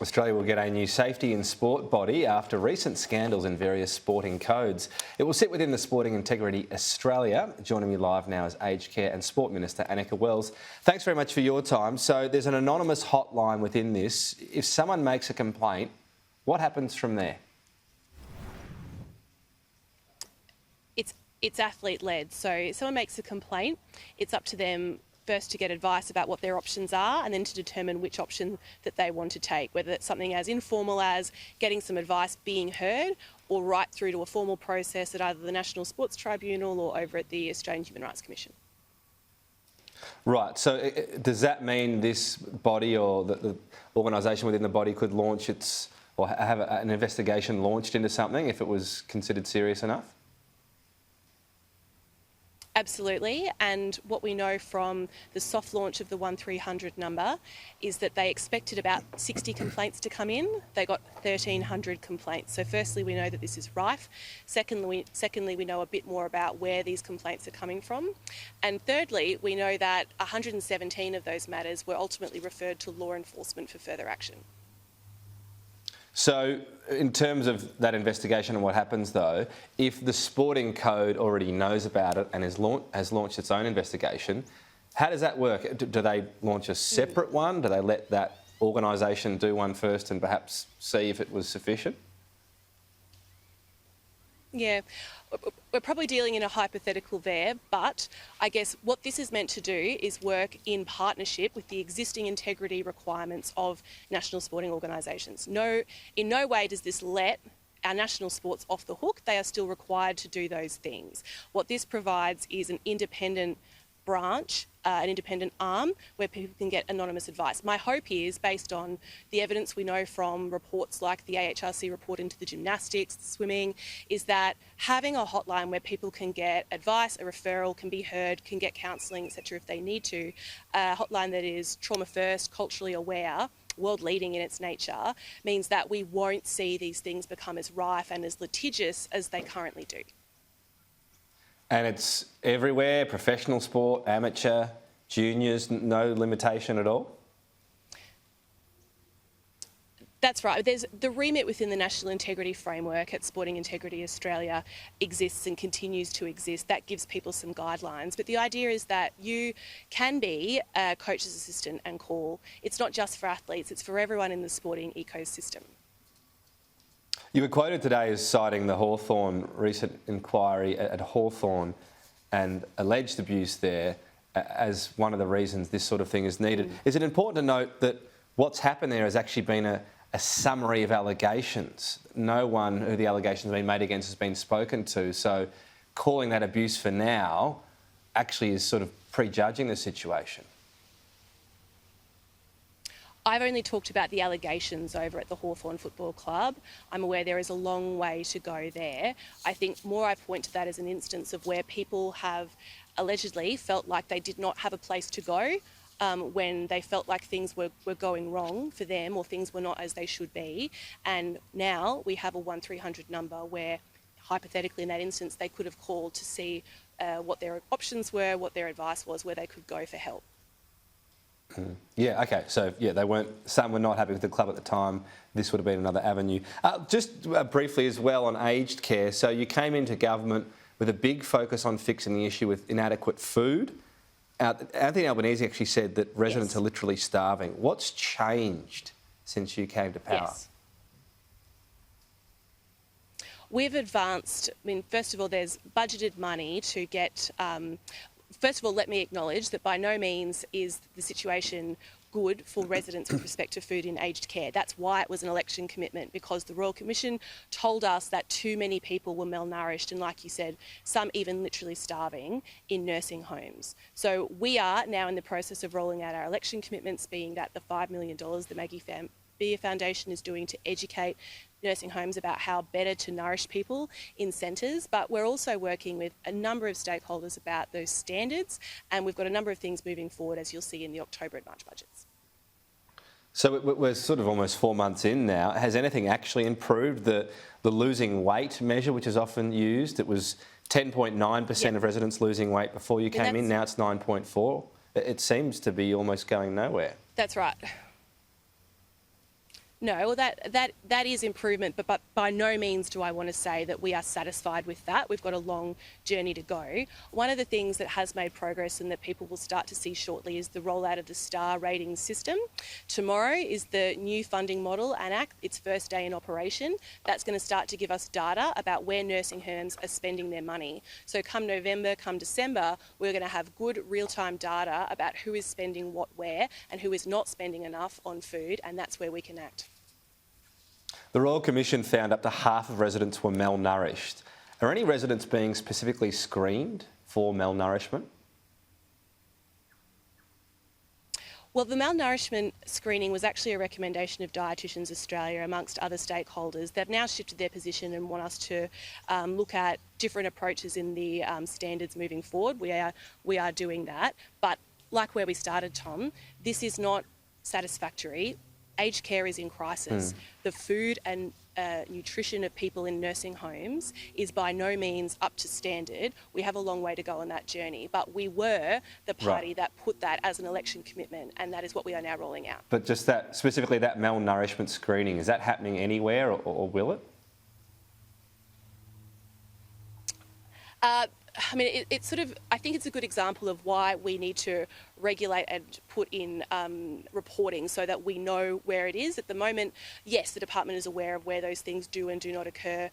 Australia will get a new safety in sport body after recent scandals in various sporting codes. It will sit within the Sporting Integrity Australia. Joining me live now is Aged Care and Sport Minister Anika Wells. Thanks very much for your time. So there's an anonymous hotline within this. If someone makes a complaint, what happens from there? It's athlete-led. So if someone makes a complaint, it's up to them first to get advice about what their options are and then to determine which option that they want to take, whether it's something as informal as getting some advice being heard or right through to a formal process at either the National Sports Tribunal or over at the Australian Human Rights Commission. Right, so does that mean this body or the organisation within the body could launch its, or have an investigation launched into something if it was considered serious enough? Absolutely, and what we know from the soft launch of the 1300 number is that they expected about 60 complaints to come in. They got 1,300 complaints. So firstly, we know that this is rife. Secondly, we know a bit more about where these complaints are coming from. And thirdly, we know that 117 of those matters were ultimately referred to law enforcement for further action. So in terms of that investigation and what happens though, if the sporting code already knows about it and has launched its own investigation, how does that work? Do they launch a separate one? Do they let that organisation do one first and perhaps see if it was sufficient? Yeah, we're probably dealing in a hypothetical there, but I guess what this is meant to do is work in partnership with the existing integrity requirements of national sporting organisations. In no way does this let our national sports off the hook. They are still required to do those things. What this provides is an independent branch, an independent arm where people can get anonymous advice. My hope is, based on the evidence we know from reports like the AHRC report into the gymnastics, the swimming, is that having a hotline where people can get advice, a referral, can be heard, can get counselling, etc. if they need to, a hotline that is trauma first, culturally aware, world leading in its nature, means that we won't see these things become as rife and as litigious as they currently do. And it's everywhere, professional sport, amateur, juniors, no limitation at all? That's right. There's the remit within the National Integrity Framework at Sporting Integrity Australia exists and continues to exist. That gives people some guidelines. But the idea is that you can be a coach's assistant and call. It's not just for athletes, it's for everyone in the sporting ecosystem. You were quoted today as citing the Hawthorn recent inquiry at Hawthorn and alleged abuse there as one of the reasons this sort of thing is needed. Is it important to note that what's happened there has actually been a summary of allegations? No one who the allegations have been made against has been spoken to, so calling that abuse for now actually is sort of prejudging the situation. I've only talked about the allegations over at the Hawthorn Football Club. I'm aware there is a long way to go there. I think more I point to that as an instance of where people have allegedly felt like they did not have a place to go when they felt like things were going wrong for them or things were not as they should be. And now we have a 1300 number where, hypothetically in that instance, they could have called to see what their options were, what their advice was, where they could go for help. Yeah, okay, so yeah, some were not happy with the club at the time. This would have been another avenue. Just briefly as well on aged care, so you came into government with a big focus on fixing the issue with inadequate food. Anthony Albanese actually said that residents are literally starving. What's changed since you came to power? Yes. We've advanced, first of all, there's budgeted money to get first of all, let me acknowledge that by no means is the situation good for residents with respect to food in aged care. That's why it was an election commitment, because the Royal Commission told us that too many people were malnourished and, like you said, some even literally starving in nursing homes. So we are now in the process of rolling out our election commitments, being that the $5 million the Maggie Beer Foundation is doing to educate nursing homes about how better to nourish people in centres, but we're also working with a number of stakeholders about those standards, and we've got a number of things moving forward, as you'll see in the October and March budgets. So we're sort of almost 4 months in now. Has anything actually improved? The losing weight measure, which is often used, it was 10.9% of residents losing weight before you came in, now it's 9.4%. It seems to be almost going nowhere. That's right. No, well, that is improvement, but by no means do I want to say that we are satisfied with that. We've got a long journey to go. One of the things that has made progress and that people will start to see shortly is the rollout of the star rating system. Tomorrow is the new funding model, ANAC, its first day in operation. That's going to start to give us data about where nursing homes are spending their money. So come November, come December, we're going to have good real-time data about who is spending what where and who is not spending enough on food, and that's where we can act. The Royal Commission found up to half of residents were malnourished. Are any residents being specifically screened for malnourishment? Well, the malnourishment screening was actually a recommendation of Dietitians Australia amongst other stakeholders. They've now shifted their position and want us to look at different approaches in the standards moving forward. We are doing that. But like where we started, Tom, this is not satisfactory. Aged care is in crisis. The food and nutrition of people in nursing homes is by no means up to standard. We have a long way to go on that journey, but we were the party that put that as an election commitment, and that is what we are now rolling out. But just that, specifically that malnourishment screening, is that happening anywhere or will it? I mean, it's sort of, I think it's a good example of why we need to regulate and put in reporting so that we know where it is. At the moment, yes, the department is aware of where those things do and do not occur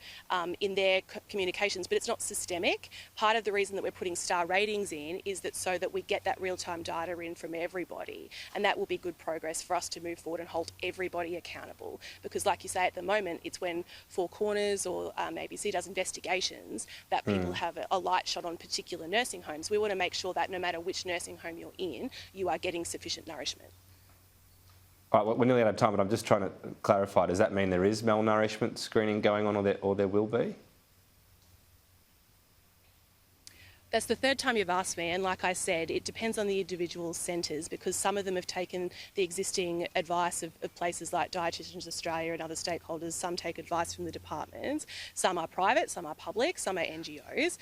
in their communications, but it's not systemic. Part of the reason that we're putting star ratings in is that so that we get that real-time data in from everybody, and that will be good progress for us to move forward and hold everybody accountable. Because like you say, at the moment, it's when Four Corners or ABC does investigations that people have a light shot on particular nursing homes. We want to make sure that no matter which nursing home you're in, you are getting sufficient nourishment. All right, well, we're nearly out of time, but I'm just trying to clarify. Does that mean there is malnourishment screening going on or there will be? That's the third time you've asked me, and like I said, it depends on the individual centres because some of them have taken the existing advice of places like Dietitians Australia and other stakeholders. Some take advice from the departments. Some are private, some are public, some are NGOs.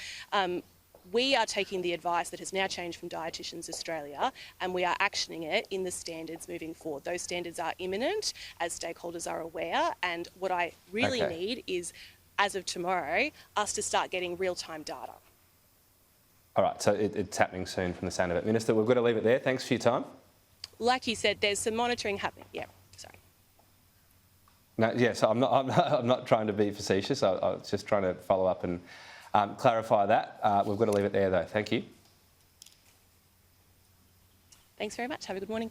We are taking the advice that has now changed from Dietitians Australia and we are actioning it in the standards moving forward. Those standards are imminent, as stakeholders are aware, and what I really need is, as of tomorrow, us to start getting real-time data. All right, so it's happening soon from the sound of it. Minister, we've got to leave it there. Thanks for your time. Like you said, there's some monitoring happening. Yeah, sorry. No, yes, I'm not trying to be facetious. I was just trying to follow up and clarify that. We've got to leave it there, though. Thank you. Thanks very much. Have a good morning.